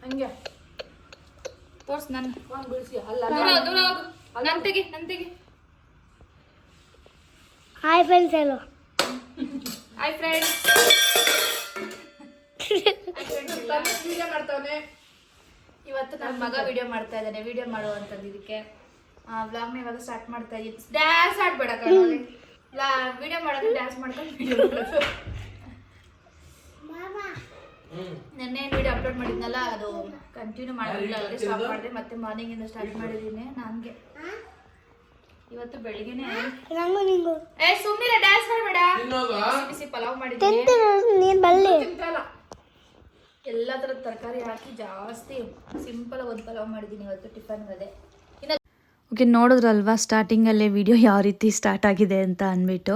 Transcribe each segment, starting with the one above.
ಹಂಗೆ ತೋರ್ಸ್ ನನ್ನ ಬಿಡಿಸಿ ಅಲ್ಲ ದೂರ ಹೋಗು ನನ್ ತೆಗಿ ಹಾಯ್ ಫ್ರೆಂಡ್ಸ್ ಹೇಳು. ಹಾಯ್ ಫ್ರೆಂಡ್ಸ್ ವಿಡಿಯೋ ಮಾಡ್ತಾವನೆ. ಇವತ್ತು ನನ್ನ ಮಗ ವಿಡಿಯೋ ಮಾಡ್ತಾ ಇದ್ದಾನೆ. ವಿಡಿಯೋ ಮಾಡುವಂಥದ್ದು ಇದಕ್ಕೆ ವ್ಲಾಗ್ನ ಇವಾಗ ಸ್ಟಾರ್ಟ್ ಮಾಡ್ತಾ ಇದ್ದೀನಿ. ಡ್ಯಾನ್ಸ್ ಆಡ್ಬೇಡ ಕಣಲ್ಲಿ. ವಿಡಿಯೋ ಮಾಡೋದು ಡ್ಯಾನ್ಸ್ ಮಾಡ್ಕೊಂಡು ವಿಡಿಯೋ ಮಾಡೋದು. ನೆನ್ನೆ ವಿಡಿಯೋ ಅಪ್ಲೋಡ್ ಮಾಡಿದ್ನಲ್ಲ ಅದು ಕಂಟಿನ್ಯೂ ಮಾಡೋದಿಲ್ಲ, ಅಲ್ಲೇ ಸ್ಟಾಪ್ ಮಾಡಿದೆ. ಮತ್ತೆ ಮಾರ್ನಿಂಗಿಂದ ಸ್ಟಾರ್ಟ್ ಮಾಡಿದ್ದೀನಿ. ನನಗೆ ಇವತ್ತು ಬೆಳಿಗ್ಗೆನೆ ಸುಮ್ಮನೆ ಡ್ಯಾನ್ಸ್ ಮಾಡಬೇಡ. ಬಿಸಿ ಪಲಾವ್ ಮಾಡಿದ್ದೀನಿ. ಎಲ್ಲ ಥರದ ತರಕಾರಿ ಹಾಕಿ ಜಾಸ್ತಿ ಸಿಂಪಲ್ ಒಂದು ಪಲಾವ್ ಮಾಡಿದ್ದೀನಿ ಇವತ್ತು ಟಿಫನ್ಗದೆ. ಓಕೆ, ನೋಡಿದ್ರಲ್ವಾ ಸ್ಟಾರ್ಟಿಂಗಲ್ಲೇ ವಿಡಿಯೋ ಯಾವ ರೀತಿ ಸ್ಟಾರ್ಟ್ ಆಗಿದೆ ಅಂತ ಅಂದ್ಬಿಟ್ಟು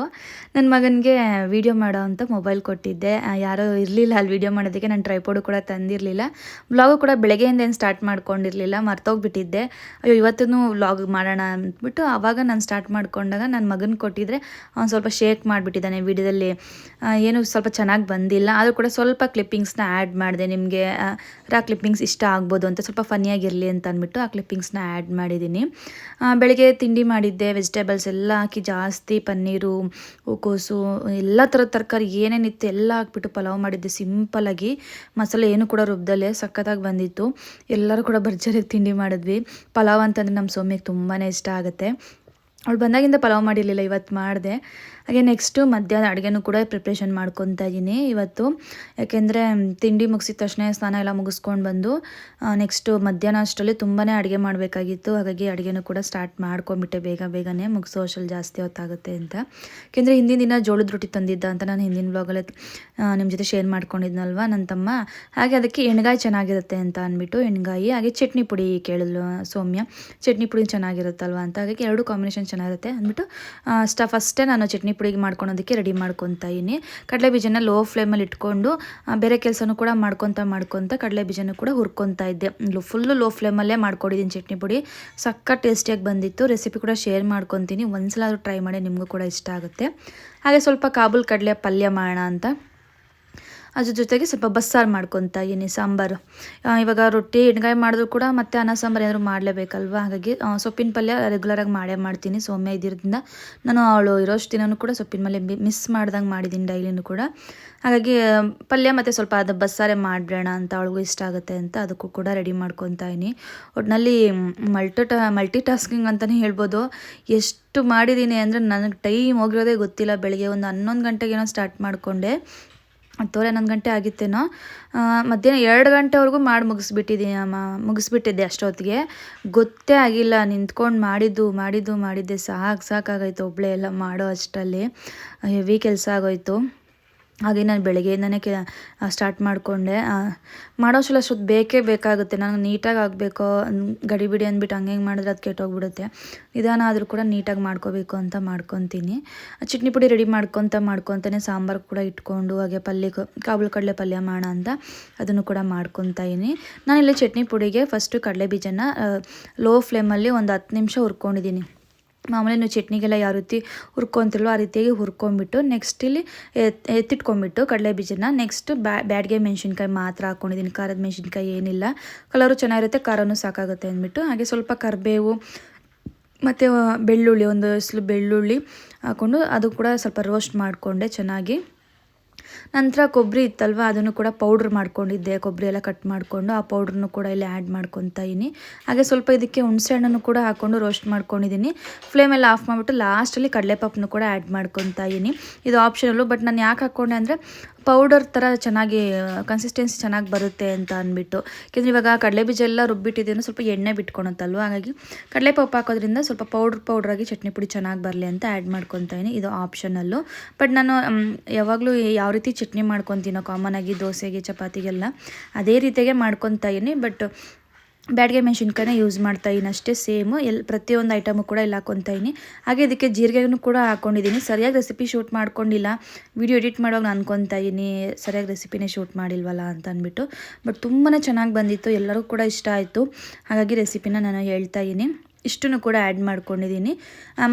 ನನ್ನ ಮಗನಿಗೆ ವಿಡಿಯೋ ಮಾಡೋ ಅಂತ ಮೊಬೈಲ್ ಕೊಟ್ಟಿದ್ದೆ. ಯಾರೋ ಇರಲಿಲ್ಲ ಅಲ್ಲಿ ವಿಡಿಯೋ ಮಾಡೋದಕ್ಕೆ. ನಾನು ಟ್ರೈಪೋಡು ಕೂಡ ತಂದಿರಲಿಲ್ಲ. ವ್ಲಾಗು ಕೂಡ ಬೆಳಗ್ಗೆಯಿಂದ ಏನು ಸ್ಟಾರ್ಟ್ ಮಾಡ್ಕೊಂಡಿರಲಿಲ್ಲ, ಮರ್ತೋಗ್ಬಿಟ್ಟಿದ್ದೆ. ಅಯ್ಯೋ ಇವತ್ತೂ ವ್ಲಾಗ್ ಮಾಡೋಣ ಅಂದ್ಬಿಟ್ಟು ಆವಾಗ ನಾನು ಸ್ಟಾರ್ಟ್ ಮಾಡ್ಕೊಂಡಾಗ ನನ್ನ ಮಗನ ಕೊಟ್ಟಿದ್ರೆ ಅವ್ನು ಸ್ವಲ್ಪ ಶೇಕ್ ಮಾಡಿಬಿಟ್ಟಿದ್ದಾನೆ. ವಿಡಿಯೋದಲ್ಲಿ ಏನು ಸ್ವಲ್ಪ ಚೆನ್ನಾಗಿ ಬಂದಿಲ್ಲ, ಆದರೂ ಕೂಡ ಸ್ವಲ್ಪ ಕ್ಲಿಪ್ಪಿಂಗ್ಸ್ನ ಆ್ಯಡ್ ಮಾಡಿದೆ. ನಿಮಗೆ ಕ್ಲಿಪ್ಪಿಂಗ್ಸ್ ಇಷ್ಟ ಆಗ್ಬೋದು ಅಂತ, ಸ್ವಲ್ಪ ಫನ್ನಿಯಾಗಿರಲಿ ಅಂತ ಅಂದ್ಬಿಟ್ಟು ಆ ಕ್ಲಿಪ್ಪಿಂಗ್ಸ್ನ ಆ್ಯಡ್ ಮಾಡಿದ್ದೀನಿ. ಬೆಳಗ್ಗೆ ತಿಂಡಿ ಮಾಡಿದ್ದೆ, ವೆಜಿಟೇಬಲ್ಸ್ ಎಲ್ಲ ಹಾಕಿ ಜಾಸ್ತಿ ಪನ್ನೀರು, ಹೂಕೋಸು, ಎಲ್ಲ ಥರದ ತರಕಾರಿ ಏನೇನಿತ್ತು ಎಲ್ಲ ಹಾಕ್ಬಿಟ್ಟು ಪಲಾವ್ ಮಾಡಿದ್ದೆ ಸಿಂಪಲ್ಲಾಗಿ. ಮಸಾಲೆ ಏನು ಕೂಡ ರುಬ್ದಲ್ಲೇ ಸಖತ್ತಾಗಿ ಬಂದಿತ್ತು. ಎಲ್ಲರೂ ಕೂಡ ಭರ್ಜರಿಯಾಗಿ ತಿಂಡಿ ಮಾಡಿದ್ವಿ. ಪಲಾವ್ ಅಂತಂದರೆ ನಮ್ಮ ಸೌಮ್ಯಕ್ಕೆ ತುಂಬಾ ಇಷ್ಟ ಆಗುತ್ತೆ. ಅವಳು ಬಂದಾಗಿಂದ ಪಲಾವ್ ಮಾಡಿರಲಿಲ್ಲ, ಇವತ್ತು ಮಾಡಿದೆ. ಹಾಗೆ ನೆಕ್ಸ್ಟು ಮಧ್ಯಾಹ್ನ ಅಡುಗೆನೂ ಕೂಡ ಪ್ರಿಪ್ರೇಷನ್ ಮಾಡ್ಕೊತಾ ಇದ್ದೀನಿ ಇವತ್ತು. ಯಾಕೆಂದರೆ ತಿಂಡಿ ಮುಗಿಸಿದ ತಕ್ಷಣ ಸ್ನಾನ ಎಲ್ಲ ಮುಗಿಸ್ಕೊಂಡು ಬಂದು ನೆಕ್ಸ್ಟು ಮಧ್ಯಾಹ್ನ ಅಷ್ಟರಲ್ಲಿ ತುಂಬಾ ಅಡುಗೆ ಮಾಡಬೇಕಾಗಿತ್ತು. ಹಾಗಾಗಿ ಅಡುಗೆನೂ ಕೂಡ ಸ್ಟಾರ್ಟ್ ಮಾಡ್ಕೊಂಬಿಟ್ಟೆ ಬೇಗನೆ, ಮುಗಿಸೋ ಅಷ್ಟರಲ್ಲಿ ಜಾಸ್ತಿ ಹೊತ್ತಾಗುತ್ತೆ ಅಂತ. ಯಾಕೆಂದರೆ ಹಿಂದಿನ ದಿನ ಜೋಳದ ರೊಟ್ಟಿ ತಂದಿದ್ದ ಅಂತ ನಾನು ಹಿಂದಿನ ಬ್ಲಾಗಲ್ಲೇ ನಿಮ್ಮ ಜೊತೆ ಶೇರ್ ಮಾಡ್ಕೊಂಡಿದ್ನಲ್ವ ನನ್ನ ತಮ್ಮ. ಹಾಗೆ ಅದಕ್ಕೆ ಎಣ್ಗಾಯಿ ಚೆನ್ನಾಗಿರುತ್ತೆ ಅಂತ ಅಂದ್ಬಿಟ್ಟು ಎಣ್ಗಾಯಿ, ಹಾಗೆ ಚಟ್ನಿ ಪುಡಿ ಕೇಳಿದ್ಲು ಸೌಮ್ಯ. ಚಟ್ನಿ ಪುಡಿ ಚೆನ್ನಾಗಿರುತ್ತಲ್ವ ಅಂತ, ಹಾಗಾಗಿ ಎರಡು ಕಾಂಬಿನೇಷನ್ ಚೆನ್ನಾಗಿರುತ್ತೆ ಅಂದ್ಬಿಟ್ಟು ಫಸ್ಟೇ ನಾನು ಚಟ್ನಿ ಪುಡಿಗೆ ಮಾಡ್ಕೊಳೋದಕ್ಕೆ ರೆಡಿ ಮಾಡ್ಕೊತಾ ಇದ್ದೀನಿ. ಕಡಲೆ ಬೀಜನ ಲೋ ಫ್ಲೇಮಲ್ಲಿ ಇಟ್ಕೊಂಡು ಬೇರೆ ಕೆಲಸನೂ ಕೂಡ ಮಾಡ್ಕೊತ ಕಡಲೆ ಬೀಜನೂ ಕೂಡ ಹುರ್ಕೊತಾ ಇದ್ದೆ. ಫುಲ್ಲು ಲೋ ಫ್ಲೇಮಲ್ಲೇ ಮಾಡ್ಕೊಂಡಿದ್ದೀನಿ ಚಟ್ನಿ ಪುಡಿ. ಸಕ್ಕ ಟೇಸ್ಟಿಯಾಗಿ ಬಂದಿತ್ತು. ರೆಸಿಪಿ ಕೂಡ ಶೇರ್ ಮಾಡ್ಕೊತೀನಿ, ಒಂದ್ಸಲ ಆದರೂ ಟ್ರೈ ಮಾಡಿ, ನಿಮಗೂ ಕೂಡ ಇಷ್ಟ ಆಗುತ್ತೆ. ಹಾಗೆ ಸ್ವಲ್ಪ ಕಾಬೂಲ್ ಕಡಲೆ ಪಲ್ಯ ಮಾಡೋಣ ಅಂತ ಅದ್ರ ಜೊತೆಗೆ ಸ್ವಲ್ಪ ಬಸ್ಸಾರು ಮಾಡ್ಕೊತಾ ಇದ್ದೀನಿ, ಸಾಂಬಾರು. ಇವಾಗ ರೊಟ್ಟಿ ಎಣ್ಗಾಯಿ ಮಾಡಿದ್ರು ಕೂಡ ಮತ್ತೆ ಅನ್ನ ಸಾಂಬಾರು ಏನಾದರೂ ಮಾಡಲೇಬೇಕಲ್ವ. ಹಾಗಾಗಿ ಸೊಪ್ಪಿನ ಪಲ್ಯ ರೆಗ್ಯುಲರಾಗಿ ಮಾಡ್ತೀನಿ. ಸೌಮ್ಯ ಇದ್ದಿರೋದ್ರಿಂದ ನಾನು ಅವಳು ಇರೋಷ್ಟು ದಿನವೂ ಕೂಡ ಸೊಪ್ಪಿನ ಪಲ್ಯ ಮಿಸ್ ಮಾಡ್ದಂಗೆ ಮಾಡಿದ್ದೀನಿ ಡೈಲಿನೂ ಕೂಡ. ಹಾಗಾಗಿ ಪಲ್ಯ ಮತ್ತು ಸ್ವಲ್ಪ ಅದು ಬಸ್ಸಾರೇ ಮಾಡಿಬಿಡೋಣ ಅಂತ, ಅವಳಿಗೂ ಇಷ್ಟ ಆಗುತ್ತೆ ಅಂತ ಅದಕ್ಕೂ ಕೂಡ ರೆಡಿ ಮಾಡ್ಕೊತಾ ಇದ್ದೀನಿ. ಒಟ್ಟಿನಲ್ಲಿ ಮಲ್ಟಿ ಟಾಸ್ಕಿಂಗ್ ಅಂತಲೇ ಹೇಳ್ಬೋದು. ಎಷ್ಟು ಮಾಡಿದ್ದೀನಿ ಅಂದರೆ ನನಗೆ ಟೈಮ್ ಹೋಗಿರೋದೇ ಗೊತ್ತಿಲ್ಲ. ಬೆಳಗ್ಗೆ ಒಂದು 11 ಗಂಟೆಗೇನೋ ಸ್ಟಾರ್ಟ್ ಮಾಡಿಕೊಂಡೆ, 11 ಗಂಟೆ ಆಗಿತ್ತೇನೋ. ಮಧ್ಯಾಹ್ನ 2 ಗಂಟೆವರೆಗೂ ಮಾಡಿ ಮುಗಿಸ್ಬಿಟ್ಟಿದ್ದೆ. ಅಷ್ಟೊತ್ತಿಗೆ ಗೊತ್ತೇ ಆಗಿಲ್ಲ. ನಿಂತ್ಕೊಂಡು ಮಾಡಿದ್ದೆ ಸಾಕಾಗೋಯ್ತು. ಒಬ್ಬಳೇ ಎಲ್ಲ ಮಾಡೋ ಅಷ್ಟರಲ್ಲಿ ಹೆವಿ ಕೆಲಸ ಆಗೋಯ್ತು. ಹಾಗೆ ನಾನು ಬೆಳಗ್ಗೆಯಿಂದನೇ ಸ್ಟಾರ್ಟ್ ಮಾಡಿಕೊಂಡೆ. ಮಾಡೋಷ್ಟಲ್ಲ ಅಷ್ಟೊತ್ತು ಬೇಕಾಗುತ್ತೆ. ನನಗೆ ನೀಟಾಗಿ ಆಗಬೇಕು, ಗಡಿಬಿಡಿ ಅಂದ್ಬಿಟ್ಟು ಹಂಗೆ ಮಾಡಿದ್ರೆ ಅದು ಕೆಟ್ಟೋಗ್ಬಿಡುತ್ತೆ. ನಿಧಾನ ಆದರೂ ಕೂಡ ನೀಟಾಗಿ ಮಾಡ್ಕೋಬೇಕು ಅಂತ ಮಾಡ್ಕೊತೀನಿ. ಚಟ್ನಿ ಪುಡಿ ರೆಡಿ ಮಾಡ್ಕೊತಾನೆ ಸಾಂಬಾರು ಕೂಡ ಇಟ್ಕೊಂಡು, ಹಾಗೆ ಕಾಬೂಲ್ ಕಡಲೆ ಪಲ್ಯ ಮಾಡೋಣ ಅಂತ ಅದನ್ನು ಕೂಡ ಮಾಡ್ಕೊತಾ ಇದ್ದೀನಿ. ನಾನಿಲ್ಲಿ ಚಟ್ನಿ ಪುಡಿಗೆ ಫಸ್ಟು ಕಡಲೆ ಬೀಜನ ಲೋ ಫ್ಲೇಮಲ್ಲಿ ಒಂದು 10 ನಿಮಿಷ ಹುರ್ಕೊಂಡಿದ್ದೀನಿ. ಮಾಮೂಲಿ ನೀವು ಚಟ್ನಿಗೆಲ್ಲ ಯಾವ ರೀತಿ ಹುರ್ಕೊತಿಲ್ವೋ ಆ ರೀತಿಯಾಗಿ ಹುರ್ಕೊಂಬಿಟ್ಟು ನೆಕ್ಸ್ಟ್ ಇಲ್ಲಿ ಎತ್ತಿಟ್ಕೊಂಡ್ಬಿಟ್ಟು ಕಡಲೆ ಬೀಜನ ನೆಕ್ಸ್ಟ್ ಬ್ಯಾಡ್ಗೆ ಮೆಣಸಿನ್ಕಾಯಿ ಮಾತ್ರ ಹಾಕ್ಕೊಂಡಿದ್ದೀನಿ. ಖಾರದ ಮೆಣಸಿನ್ಕಾಯಿ ಏನಿಲ್ಲ, ಕಲರು ಚೆನ್ನಾಗಿರುತ್ತೆ, ಖಾರನೂ ಸಾಕಾಗುತ್ತೆ ಅಂದ್ಬಿಟ್ಟು. ಹಾಗೆ ಸ್ವಲ್ಪ ಕರಿಬೇವು ಮತ್ತು ಬೆಳ್ಳುಳ್ಳಿ, ಒಂದು ಬೆಳ್ಳುಳ್ಳಿ ಹಾಕ್ಕೊಂಡು ಅದು ಕೂಡ ಸ್ವಲ್ಪ ರೋಸ್ಟ್ ಮಾಡಿಕೊಂಡೆ ಚೆನ್ನಾಗಿ. ನಂತರ ಕೊಬ್ಬರಿ ಇತ್ತಲ್ವ ಅದನ್ನು ಕೂಡ ಪೌಡ್ರ್ ಮಾಡ್ಕೊಂಡಿದ್ದೆ. ಕೊಬ್ಬರಿ ಎಲ್ಲ ಕಟ್ ಮಾಡಿಕೊಂಡು ಆ ಪೌಡ್ರನ್ನು ಕೂಡ ಇಲ್ಲಿ ಆ್ಯಡ್ ಮಾಡ್ಕೊತಾ ಇದ್ದೀನಿ. ಹಾಗೆ ಸ್ವಲ್ಪ ಇದಕ್ಕೆ ಹುಣಸೆ ಹಣ್ಣನ್ನು ಕೂಡ ಹಾಕ್ಕೊಂಡು ರೋಸ್ಟ್ ಮಾಡ್ಕೊಂಡಿದ್ದೀನಿ. ಫ್ಲೇಮೆಲ್ಲ ಆಫ್ ಮಾಡಿಬಿಟ್ಟು ಲಾಸ್ಟಲ್ಲಿ ಕಡಲೆಪಪ್ಪನ್ನು ಕೂಡ ಆ್ಯಡ್ ಮಾಡ್ಕೊತಾ ಇದ್ದೀನಿ. ಇದು ಆಪ್ಷನಲ್ಲು, ಬಟ್ ನಾನು ಯಾಕೆ ಹಾಕ್ಕೊಂಡೆ ಅಂದರೆ ಪೌಡರ್ ಥರ ಚೆನ್ನಾಗಿ ಕನ್ಸಿಸ್ಟೆನ್ಸಿ ಚೆನ್ನಾಗಿ ಬರುತ್ತೆ ಅಂತ ಅಂದ್ಬಿಟ್ಟು. ಯಾಕೆಂದರೆ ಇವಾಗ ಕಡಲೆ ಬೀಜ ಎಲ್ಲ ರುಬ್ಬಿಟ್ಟಿದ್ದೇನೆ, ಸ್ವಲ್ಪ ಎಣ್ಣೆ ಬಿಟ್ಕೊಳುತ್ತಲ್ವ. ಹಾಗಾಗಿ ಕಡಲೆಪಪ್ಪು ಹಾಕೋದ್ರಿಂದ ಸ್ವಲ್ಪ ಪೌಡ್ರಾಗಿ ಚಟ್ನಿ ಪುಡಿ ಚೆನ್ನಾಗಿ ಬರಲಿ ಅಂತ ಆ್ಯಡ್ ಮಾಡ್ಕೊತಾ ಇದ್ದೀನಿ. ಇದು ಆಪ್ಷನಲ್ಲು, ಬಟ್ ನಾನು ಯಾವಾಗಲೂ ಯಾವ ರೀತಿ ಚಟ್ನಿ ಮಾಡ್ಕೊತೀನೋ ಕಾಮನಾಗಿ ದೋಸೆಗೆ ಚಪಾತಿಗೆಲ್ಲ ಅದೇ ರೀತಿಯಾಗೆ ಮಾಡ್ಕೊತಾ ಇದ್ದೀನಿ. ಬಟ್ ಬ್ಯಾಡ್ಗೆ ಮೆಣಸಿನ್ಕಾಯಿನ ಯೂಸ್ ಮಾಡ್ತಾಯಿದ್ದೀನಿ ಅಷ್ಟೇ, ಸೇಮು ಪ್ರತಿಯೊಂದು ಐಟಮು ಕೂಡ ಇಲ್ಲಿ ಹಾಕ್ಕೊತಾ ಇದ್ದೀನಿ. ಹಾಗೆ ಇದಕ್ಕೆ ಜೀರಿಗೆನೂ ಕೂಡ ಹಾಕ್ಕೊಂಡಿದ್ದೀನಿ. ಸರಿಯಾಗಿ ರೆಸಿಪಿ ಶೂಟ್ ಮಾಡ್ಕೊಂಡಿಲ್ಲ, ವಿಡಿಯೋ ಎಡಿಟ್ ಮಾಡುವಾಗ ನಾನು ಅನ್ಕೊತಾ ಇದ್ದೀನಿ ಸರಿಯಾಗಿ ರೆಸಿಪಿನೇ ಶೂಟ್ ಮಾಡಿಲ್ವಲ್ಲ ಅಂತ ಅಂದ್ಬಿಟ್ಟು. ಬಟ್ ತುಂಬಾ ಚೆನ್ನಾಗಿ ಬಂದಿತ್ತು, ಎಲ್ಲರಿಗೂ ಕೂಡ ಇಷ್ಟ ಆಯಿತು. ಹಾಗಾಗಿ ರೆಸಿಪಿನ ನಾನು ಹೇಳ್ತಾ ಇದ್ದೀನಿ. ಇಷ್ಟನ್ನು ಕೂಡ ಆ್ಯಡ್ ಮಾಡ್ಕೊಂಡಿದ್ದೀನಿ.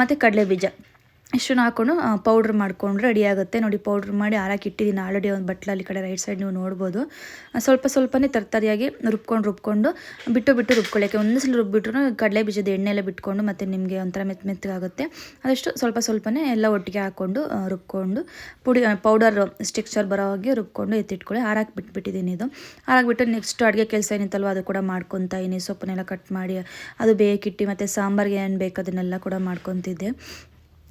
ಮತ್ತು ಕಡಲೆ ಬೀಜ ಇಷ್ಟನ್ನು ಹಾಕ್ಕೊಂಡು ಪೌಡ್ರ್ ಮಾಡ್ಕೊಂಡು ರೆಡಿ ಆಗುತ್ತೆ ನೋಡಿ. ಪೌಡ್ರ್ ಮಾಡಿ ಹಾರಾಕಿ ಇಟ್ಟಿದ್ದೀನಿ ಆಲ್ರೆಡಿ ಒಂದು ಬಟ್ಲಲ್ಲಿ ಈ ಕಡೆ ರೈಟ್ ಸೈಡ್ ನೀವು ನೋಡ್ಬೋದು. ಸ್ವಲ್ಪನೇ ತರ್ತರಿಯಾಗಿ ರುಬ್ಕೊಂಡು ಬಿಟ್ಟು ರುಬ್ಕೊಳ್ಳೋಕ್ಕೆ ಒಂದು ಸಲ ರುಬ್ಬಿಟ್ರು ಕಡಲೆ ಬೀಜದ ಎಣ್ಣೆ ಎಲ್ಲ ಬಿಟ್ಕೊಂಡು ಮತ್ತು ನಿಮಗೆ ಒಂಥರ ಮೆತ್ತಗಾಗುತ್ತೆ. ಅದಷ್ಟು ಸ್ವಲ್ಪನೇ ಎಲ್ಲ ಒಟ್ಟಿಗೆ ಹಾಕ್ಕೊಂಡು ರುಬ್ಕೊಂಡು ಪೌಡರ್ ಸ್ಟಿಕ್ಚರ್ ಬರೋ ಹಾಗೆ ರುಬ್ಕೊಂಡು ಎತ್ತಿಟ್ಕೊಳ್ಳಿ. ಹಾರಾಕಿ ಬಿಟ್ಬಿಟ್ಟಿದ್ದೀನಿ. ಇದು ಹಾರಾಕ್ಬಿಟ್ಟು ನೆಕ್ಸ್ಟ್ ಅಡುಗೆ ಕೆಲಸ ಏನಿತ್ತಲ್ವ ಅದು ಕೂಡ ಮಾಡ್ಕೊತಾ ಇದ್ದೀನಿ. ಸೊಪ್ಪನ್ನೆಲ್ಲ ಕಟ್ ಮಾಡಿ ಅದು ಬೇಕಿಟ್ಟು ಮತ್ತು ಸಾಂಬಾರಿಗೆ ಏನು ಬೇಕು ಅದನ್ನೆಲ್ಲ ಕೂಡ ಮಾಡ್ಕೊತಿದ್ದೆ.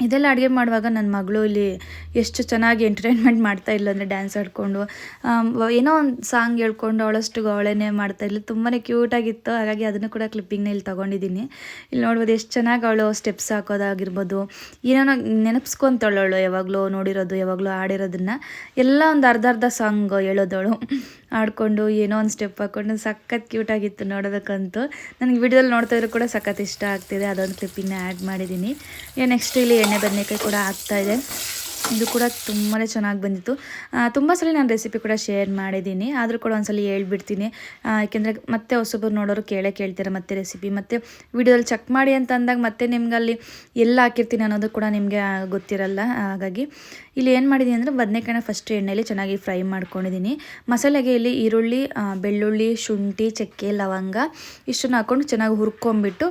ಇದೆಲ್ಲ ಅಡುಗೆ ಮಾಡುವಾಗ ನನ್ನ ಮಗಳು ಇಲ್ಲಿ ಎಷ್ಟು ಚೆನ್ನಾಗಿ ಎಂಟರ್ಟೈನ್ಮೆಂಟ್ ಮಾಡ್ತಾಯಿಲ್ಲ ಅಂದರೆ ಡ್ಯಾನ್ಸ್ ಆಡಿಕೊಂಡು ಏನೋ ಒಂದು ಸಾಂಗ್ ಹೇಳ್ಕೊಂಡು ಅವಳಷ್ಟು ಅವಳೇನೇ ಮಾಡ್ತಾಯಿಲ್ಲ. ತುಂಬಾ ಕ್ಯೂಟಾಗಿತ್ತು. ಹಾಗಾಗಿ ಅದನ್ನು ಕೂಡ ಕ್ಲಿಪ್ಪಿಂಗ್ನ ಇಲ್ಲಿ ತೊಗೊಂಡಿದ್ದೀನಿ. ಇಲ್ಲಿ ನೋಡ್ಬೋದು ಎಷ್ಟು ಚೆನ್ನಾಗಿ ಅವಳು ಸ್ಟೆಪ್ಸ್ ಹಾಕೋದಾಗಿರ್ಬೋದು, ಏನೋ ನೆನಪಿಸ್ಕೊತಾಳವಳು ಯಾವಾಗಲೂ ನೋಡಿರೋದು ಯಾವಾಗಲೂ ಆಡಿರೋದನ್ನು ಎಲ್ಲ ಒಂದು ಅರ್ಧ ಸಾಂಗ್ ಹೇಳೋದವಳು ಆಡಿಕೊಂಡು ಏನೋ ಒಂದು ಸ್ಟೆಪ್ ಹಾಕ್ಕೊಂಡು ಸಖತ್ ಕ್ಯೂಟಾಗಿತ್ತು ನೋಡೋದಕ್ಕಂತೂ. ನನಗೆ ವಿಡಿಯೋದಲ್ಲಿ ನೋಡ್ತಾ ಇದ್ರು ಕೂಡ ಸಖತ್ ಇಷ್ಟ ಆಗ್ತಿದೆ. ಅದೊಂದು ಕ್ಲಿಪ್ಪಿಂಗ್ನ ಆ್ಯಡ್ ಮಾಡಿದ್ದೀನಿ. ನೆಕ್ಸ್ಟ್ ಇಲ್ಲಿ ಎಣ್ಣೆ ಬದನೆಕಾಯಿ ಕೂಡ ಆಗ್ತಾಯಿದೆ. ಇದು ಕೂಡ ತುಂಬಾ ಚೆನ್ನಾಗಿ ಬಂದಿತ್ತು. ತುಂಬ ಸಲ ನಾನು ರೆಸಿಪಿ ಕೂಡ ಶೇರ್ ಮಾಡಿದ್ದೀನಿ, ಆದರೂ ಕೂಡ ಒಂದ್ಸಲ ಹೇಳ್ಬಿಡ್ತೀನಿ. ಯಾಕೆಂದರೆ ಮತ್ತೆ ಹೊಸಬ್ರು ನೋಡೋರು ಕೇಳ್ತಾರೆ ಮತ್ತೆ ರೆಸಿಪಿ ಮತ್ತು ವಿಡಿಯೋದಲ್ಲಿ ಚೆಕ್ ಮಾಡಿ ಅಂತ ಅಂದಾಗ ಮತ್ತೆ ನಿಮ್ಗೆ ಅಲ್ಲಿ ಎಲ್ಲ ಹಾಕಿರ್ತೀನಿ ಅನ್ನೋದು ಕೂಡ ನಿಮಗೆ ಗೊತ್ತಿರಲ್ಲ. ಹಾಗಾಗಿ ಇಲ್ಲಿ ಏನು ಮಾಡಿದ್ದೀನಿ ಅಂದರೆ ಬದನೆಕಾಯಿನ ಫಸ್ಟ್ ಎಣ್ಣೆಯಲ್ಲಿ ಚೆನ್ನಾಗಿ ಫ್ರೈ ಮಾಡ್ಕೊಂಡಿದ್ದೀನಿ. ಮಸಾಲೆಗೆ ಇಲ್ಲಿ ಈರುಳ್ಳಿ, ಬೆಳ್ಳುಳ್ಳಿ, ಶುಂಠಿ, ಚಕ್ಕೆ, ಲವಂಗ ಇಷ್ಟನ್ನು ಹಾಕ್ಕೊಂಡು ಚೆನ್ನಾಗಿ ಹುರ್ಕೊಂಬಿಟ್ಟು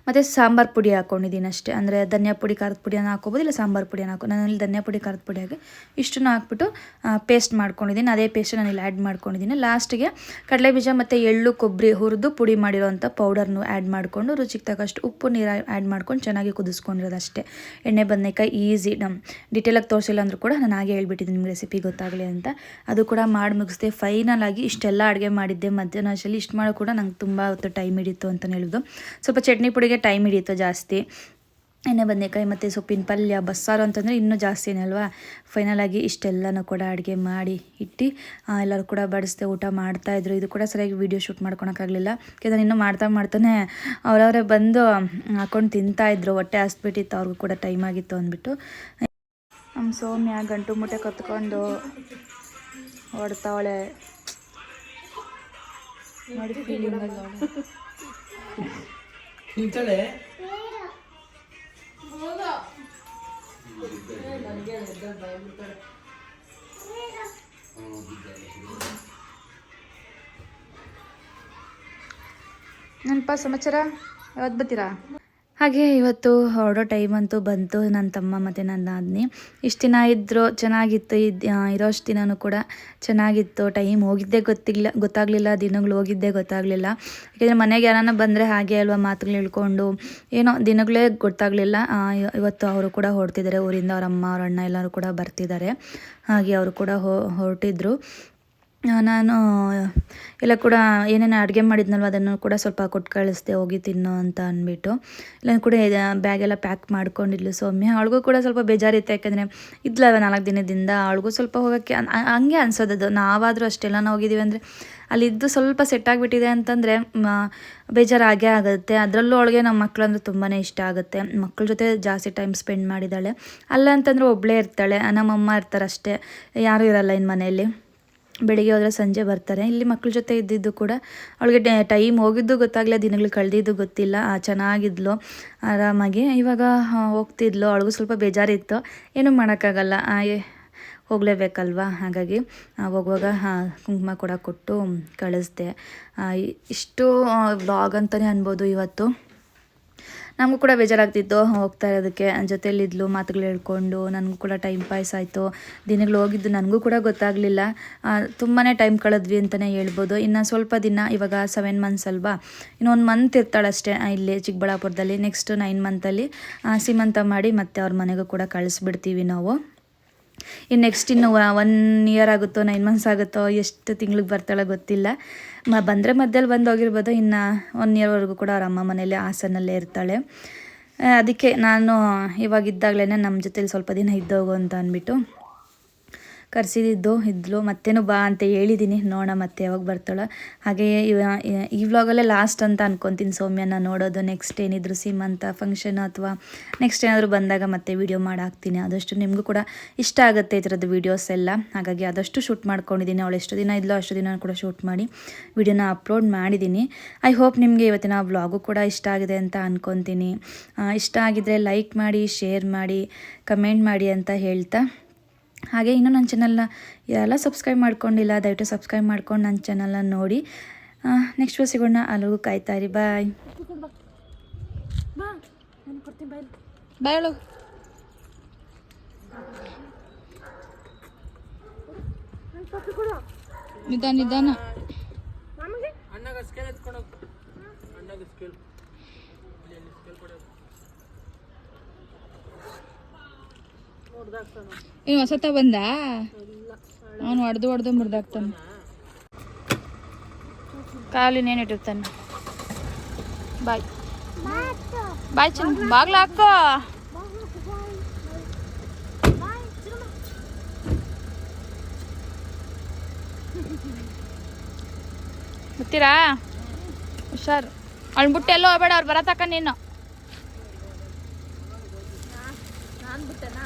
ಮತ್ತು ಸಾಂಬಾರು ಪುಡಿ ಹಾಕ್ಕೊಂಡಿದ್ದೀನಿ ಅಷ್ಟೇ. ಅಂದರೆ ಧನಿಯಾ ಪುಡಿ, ಖಾರದ ಪುಡಿಯನ್ನು ಹಾಕ್ಕೋಬೋದು, ಇಲ್ಲ ಸಾಂಬಾರು ಪುಡಿಯನ್ನು ನಾನಿಲ್ಲಿ ಧನಿಯಾ ಪುಡಿ, ಖಾರದ ಪುಡಿ ಹಾಕಿ ಇಷ್ಟನ್ನು ಹಾಕ್ಬಿಟ್ಟು ಪೇಸ್ಟ್ ಮಾಡ್ಕೊಂಡಿದ್ದೀನಿ. ಅದೇ ಪೇಸ್ಟ್ ನಾನಿಲ್ಲಿ ಆ್ಯಡ್ ಮಾಡ್ಕೊಂಡಿದ್ದೀನಿ. ಲಾಸ್ಟಿಗೆ ಕಡಲೆಬೀಜ ಮತ್ತು ಎಳ್ಳು, ಕೊಬ್ಬರಿ ಹುರಿದು ಪುಡಿ ಮಾಡಿರೋಂಥ ಪೌಡರ್ನು ಆ್ಯಡ್ ಮಾಡಿಕೊಂಡು ರುಚಿಗೆ ತಕ್ಕಷ್ಟು ಉಪ್ಪು, ನೀರು ಆ್ಯಡ್ ಮಾಡ್ಕೊಂಡು ಚೆನ್ನಾಗಿ ಕುದಿಸ್ಕೊಂಡಿರೋದು ಅಷ್ಟೇ. ಎಣ್ಣೆ ಬದನೆಕಾಯಿ ಈಸಿ, ಡೀಟೇಲಾಗಿ ತೋರಿಸಿಲ್ಲ ಅಂದರೂ ಕೂಡ ನಾನು ಹಾಗೆ ಹೇಳ್ಬಿಟ್ಟಿದ್ದೀನಿ ನಿಮ್ಗೆ ರೆಸಿಪಿ ಗೊತ್ತಾಗಲಿ ಅಂತ. ಅದು ಕೂಡ ಮಾಡಿ ಮುಗಿಸ್ದೆ. ಫೈನಲ್ ಆಗಿ ಇಷ್ಟೆಲ್ಲ ಅಡುಗೆ ಮಾಡಿದ್ದೆ ಮಧ್ಯಾಹ್ನ ಅಷ್ಟರಲ್ಲಿ. ಇಷ್ಟು ಮಾಡೋ ಕೂಡ ನಂಗೆ ತುಂಬ ಹೊತ್ತು ಟೈಮ್ ಹಿಡಿತು ಅಂತಲೇ ಹೇಳೋದು. ಸ್ವಲ್ಪ ಚಟ್ನಿ ಪುಡಿಗೆ ಟೈಮ್ ಹಿಡಿಯಿತು ಜಾಸ್ತಿ. ಎಣ್ಣೆ ಬದನೆಕಾಯಿ ಮತ್ತು ಸೊಪ್ಪಿನ ಪಲ್ಯ, ಬಸ್ಸಾರು ಅಂತಂದರೆ ಇನ್ನೂ ಜಾಸ್ತಿನೇ ಅಲ್ವಾ. ಫೈನಲಾಗಿ ಇಷ್ಟೆಲ್ಲನೂ ಕೂಡ ಅಡುಗೆ ಮಾಡಿ ಇಟ್ಟು ಎಲ್ಲರೂ ಕೂಡ ಬಡಿಸ್ದೆ, ಊಟ ಮಾಡ್ತಾಯಿದ್ರು. ಇದು ಕೂಡ ಸರಿಯಾಗಿ ವೀಡಿಯೋ ಶೂಟ್ ಮಾಡ್ಕೊಳಕ್ಕಾಗಲಿಲ್ಲ. ಯಾಕಂದರೆ ಇನ್ನೂ ಮಾಡ್ತಾನೆ ಅವರವರೇ ಬಂದು ಹಾಕೊಂಡು ತಿಂತಾಯಿದ್ರು. ಹೊಟ್ಟೆ ಹಸ್ಬಿಟ್ಟಿತ್ತು, ಅವ್ರಿಗೂ ಕೂಡ ಟೈಮ್ ಆಗಿತ್ತು ಅಂದ್ಬಿಟ್ಟು. ನಮ್ಮ ಸೌಮ್ಯ ಗಂಟು ಮುಟ್ಟೆ ಕತ್ಕೊಂಡು ಹೊಡ್ತಾವಳೆ ನೋಡಿ. ಫೀಲಿಂಗ್ ನಿಂತಳೆ ನೆನಪ ಸಮಾಚಾರ ಯಾವತ್ತು ಬರ್ತೀರಾ? ಹಾಗೆ ಇವತ್ತು ಹೊರಡೋ ಟೈಮ್ ಅಂತೂ ಬಂತು. ನನ್ನ ತಮ್ಮ ಮತ್ತು ನನ್ನ ನಾದಿನಿ ಇಷ್ಟು ದಿನ ಇದ್ದರು, ಚೆನ್ನಾಗಿತ್ತು. ಇರೋಷ್ಟು ದಿನವೂ ಕೂಡ ಚೆನ್ನಾಗಿತ್ತು. ಟೈಮ್ ಹೋಗಿದ್ದೇ ಗೊತ್ತಾಗಲಿಲ್ಲ, ದಿನಗಳು ಹೋಗಿದ್ದೇ ಗೊತ್ತಾಗಲಿಲ್ಲ. ಯಾಕೆಂದರೆ ಮನೆಗೆ ಯಾರನ್ನ ಬಂದರೆ ಹಾಗೆ ಅಲ್ವಾ, ಮಾತುಗಳು ಹೇಳ್ಕೊಂಡು ಏನೋ ದಿನಗಳೇ ಗೊತ್ತಾಗಲಿಲ್ಲ. ಇವತ್ತು ಅವರು ಕೂಡ ಹೊರಡ್ತಿದ್ದಾರೆ ಊರಿಂದ. ಅವ್ರ ಅಮ್ಮ, ಅವ್ರ ಅಣ್ಣ ಎಲ್ಲರೂ ಕೂಡ ಬರ್ತಿದ್ದಾರೆ. ಹಾಗೆ ಅವರು ಕೂಡ ಹೊರಟಿದ್ರು. ನಾನು ಎಲ್ಲ ಕೂಡ ಏನೇನು ಅಡುಗೆ ಮಾಡಿದ್ನಲ್ವ ಅದನ್ನು ಕೂಡ ಸ್ವಲ್ಪ ಕೊಟ್ಟು ಕಳಿಸ್ದೆ, ಹೋಗಿ ತಿನ್ನೋ ಅಂತ ಅಂದ್ಬಿಟ್ಟು. ಇಲ್ಲ ಕೂಡ ಬ್ಯಾಗೆಲ್ಲ ಪ್ಯಾಕ್ ಮಾಡ್ಕೊಂಡಿದ್ಲು ಸೌಮ್ಯ. ಅವಳಿಗೂ ಕೂಡ ಸ್ವಲ್ಪ ಬೇಜಾರಿತ್ತು. ಯಾಕೆಂದರೆ ಇದ್ಲವ 4 ದಿನದಿಂದ. ಅವಳಿಗೂ ಸ್ವಲ್ಪ ಹೋಗೋಕ್ಕೆ ಹಂಗೆ ಅನ್ಸೋದದು. ನಾವಾದರೂ ಅಷ್ಟೆಲ್ಲ ನಾವು ಹೋಗಿದ್ದೀವಿ ಅಂದರೆ ಅಲ್ಲಿದ್ದು ಸ್ವಲ್ಪ ಸೆಟ್ ಆಗಿಬಿಟ್ಟಿದೆ ಅಂತಂದರೆ ಬೇಜಾರಾಗೇ ಆಗುತ್ತೆ. ಅದರಲ್ಲೂ ಅವಳಿಗೆ ನಮ್ಮ ಮಕ್ಕಳು ಅಂದರೆ ತುಂಬಾ ಇಷ್ಟ ಆಗುತ್ತೆ. ಮಕ್ಕಳ ಜೊತೆ ಜಾಸ್ತಿ ಟೈಮ್ ಸ್ಪೆಂಡ್ ಮಾಡಿದ್ದಾಳೆ. ಅಲ್ಲ ಅಂತಂದರೆ ಒಬ್ಬಳೇ ಇರ್ತಾಳೆ, ನಮ್ಮಮ್ಮ ಇರ್ತಾರೆ ಅಷ್ಟೇ, ಯಾರೂ ಇರಲ್ಲ ಇನ್ನು ಮನೆಯಲ್ಲಿ. ಬೆಳಿಗ್ಗೆ ಹೋದರೆ ಸಂಜೆ ಬರ್ತಾರೆ. ಇಲ್ಲಿ ಮಕ್ಕಳ ಜೊತೆ ಇದ್ದಿದ್ದು ಕೂಡ ಅವಳಿಗೆ ಟೈಮ್ ಹೋಗಿದ್ದು ಗೊತ್ತಾಗಲಿಲ್ಲ, ದಿನಗಳು ಕಳೆದಿದ್ದು ಗೊತ್ತಿಲ್ಲ. ಚೆನ್ನಾಗಿದ್ಲು ಆರಾಮಾಗಿ. ಇವಾಗ ಹೋಗ್ತಿದ್ಲು. ಅವಳಿಗೂ ಸ್ವಲ್ಪ ಬೇಜಾರಿತ್ತು. ಏನೂ ಮಾಡೋಕ್ಕಾಗಲ್ಲ, ಹೋಗಲೇಬೇಕಲ್ವ. ಹಾಗಾಗಿ ಹೋಗುವಾಗ ಕುಂಕುಮ ಕೂಡ ಕೊಟ್ಟು ಕಳಿಸ್ದೆ. ಇಷ್ಟು ವ್ಲಾಗ್ ಅಂತಲೇ ಅನ್ಬೋದು ಇವತ್ತು. ನಮಗೂ ಕೂಡ ಬೇಜಾರಾಗ್ತಿತ್ತು ಹೋಗ್ತಾ ಇರೋದಕ್ಕೆ. ಜೊತೆಯಲ್ಲಿದ್ಲು, ಮಾತುಗಳು ಹೇಳ್ಕೊಂಡು ನನಗೂ ಕೂಡ ಟೈಮ್ ಪಾಸ್ ಆಯಿತು. ದಿನಗಳು ಹೋಗಿದ್ದು ನನಗೂ ಕೂಡ ಗೊತ್ತಾಗಲಿಲ್ಲ. ತುಂಬಾ ಟೈಮ್ ಕಳೆದ್ವಿ ಅಂತಲೇ ಹೇಳ್ಬೋದು. ಇನ್ನು ಸ್ವಲ್ಪ ದಿನ, ಇವಾಗ 7 months ಅಲ್ವಾ, ಇನ್ನೊಂದು ಮಂತ್ ಇರ್ತಾಳಷ್ಟೇ ಇಲ್ಲಿ ಚಿಕ್ಕಬಳ್ಳಾಪುರದಲ್ಲಿ. ನೆಕ್ಸ್ಟ್ 9 monthಲ್ಲಿ ಸೀಮಂತ ಮಾಡಿ ಮತ್ತೆ ಅವ್ರ ಮನೆಗೂ ಕೂಡ ಕಳಿಸ್ಬಿಡ್ತೀವಿ ನಾವು. ಇನ್ನು ನೆಕ್ಸ್ಟ್ ಇನ್ನು 1 year ಆಗುತ್ತೋ 9 months ಆಗುತ್ತೋ, ಎಷ್ಟು ತಿಂಗ್ಳಿಗೆ ಬರ್ತಾಳೋ ಗೊತ್ತಿಲ್ಲ. ಬಂದರೆ ಮಧ್ಯದಲ್ಲಿ ಬಂದು ಹೋಗಿರ್ಬೋದು. ಇನ್ನು 1 yearವರೆಗೂ ಕೂಡ ಅವ್ರ ಅಮ್ಮ ಮನೇಲಿ ಹಾಸನಲ್ಲೇ ಇರ್ತಾಳೆ. ಅದಕ್ಕೆ ನಾನು ಇವಾಗಿದ್ದಾಗಲೇ ನಮ್ಮ ಜೊತೆಲಿ ಸ್ವಲ್ಪ ದಿನ ಇದ್ದೋಗು ಅಂತ ಅಂದ್ಬಿಟ್ಟು ಕರೆಸಿದ್ದು ಇದ್ಲು ಮತ್ತೇನು ಬಾ ಅಂತ ಹೇಳಿದ್ದೀನಿ, ನೋಡೋಣ ಮತ್ತೆ ಯಾವಾಗ ಬರ್ತಾಳೋ. ಹಾಗೆ ಈ ವ್ಲಾಗಲ್ಲೇ ಲಾಸ್ಟ್ ಅಂತ ಅನ್ಕೊತೀನಿ ಸೌಮ್ಯನ ನೋಡೋದು. ನೆಕ್ಸ್ಟ್ ಏನಿದ್ರು ಸೀಮಂತ ಫಂಕ್ಷನ್ ಅಥವಾ ನೆಕ್ಸ್ಟ್ ಏನಾದರೂ ಬಂದಾಗ ಮತ್ತೆ ವೀಡಿಯೋ ಮಾಡಾಕ್ತೀನಿ. ಆದಷ್ಟು ನಿಮಗೂ ಕೂಡ ಇಷ್ಟ ಆಗುತ್ತೆ ಈ ಥರದ್ದು ವೀಡಿಯೋಸ್ ಎಲ್ಲ. ಹಾಗಾಗಿ ಆದಷ್ಟು ಶೂಟ್ ಮಾಡ್ಕೊಂಡಿದ್ದೀನಿ. ಅವಳು ಎಷ್ಟು ದಿನ ಇದ್ಲೋ ಅಷ್ಟು ದಿನ ಕೂಡ ಶೂಟ್ ಮಾಡಿ ವಿಡಿಯೋನ ಅಪ್ಲೋಡ್ ಮಾಡಿದ್ದೀನಿ. ಐ ಹೋಪ್ ನಿಮಗೆ ಇವತ್ತಿನ ವ್ಲಾಗು ಕೂಡ ಇಷ್ಟ ಆಗಿದೆ ಅಂತ ಅನ್ಕೊತೀನಿ. ಇಷ್ಟ ಆಗಿದ್ರೆ ಲೈಕ್ ಮಾಡಿ, ಶೇರ್ ಮಾಡಿ, ಕಮೆಂಟ್ ಮಾಡಿ ಅಂತ ಹೇಳ್ತಾ, ಹಾಗೆ ಇನ್ನೂ ನನ್ನ ಚಾನಲ್ನ ಯಾರೆಲ್ಲ ಸಬ್ಸ್ಕ್ರೈಬ್ ಮಾಡ್ಕೊಂಡಿಲ್ಲ ದಯವಿಟ್ಟು ಸಬ್ಸ್ಕ್ರೈಬ್ ಮಾಡ್ಕೊಂಡು ನನ್ನ ಚಾನಲ್ನ ನೋಡಿ. ನೆಕ್ಸ್ಟ್ ವೀಡಿಯೋ ಸಿಗೋಣ. ಅಲ್ಲಿಗೂ ಕಾಯ್ತಾ ಇರಿ. ಬಾಯ್ ಬಾಯ್. ನಿಧಾನ ನಿಧಾನ. ಏನು ಹೊಸತ ಬಂದ ಅವನು ಹೊಡೆದು ಮುರಿದಾಕ್ತಾನೆ. ಕಾಲಿನೇನು ಇಟ್ಟಿರ್ತಾನೆ. ಬಾಯ್ ಬಾಯ್ ಚೆನ್ನ ಬಾಗ್ಲ ಹಾಕೋ. ಬರ್ತೀರಾ? ಹುಷಾರು. ಅಳ್ಬಿಟ್ಟು ಎಲ್ಲೋ ಹೋಗ್ಬೇಡ, ಅವ್ರು ಬರತಕ್ಕ ನೀನು. ನಾನು ಬಿಟ್ಟೆನಾ?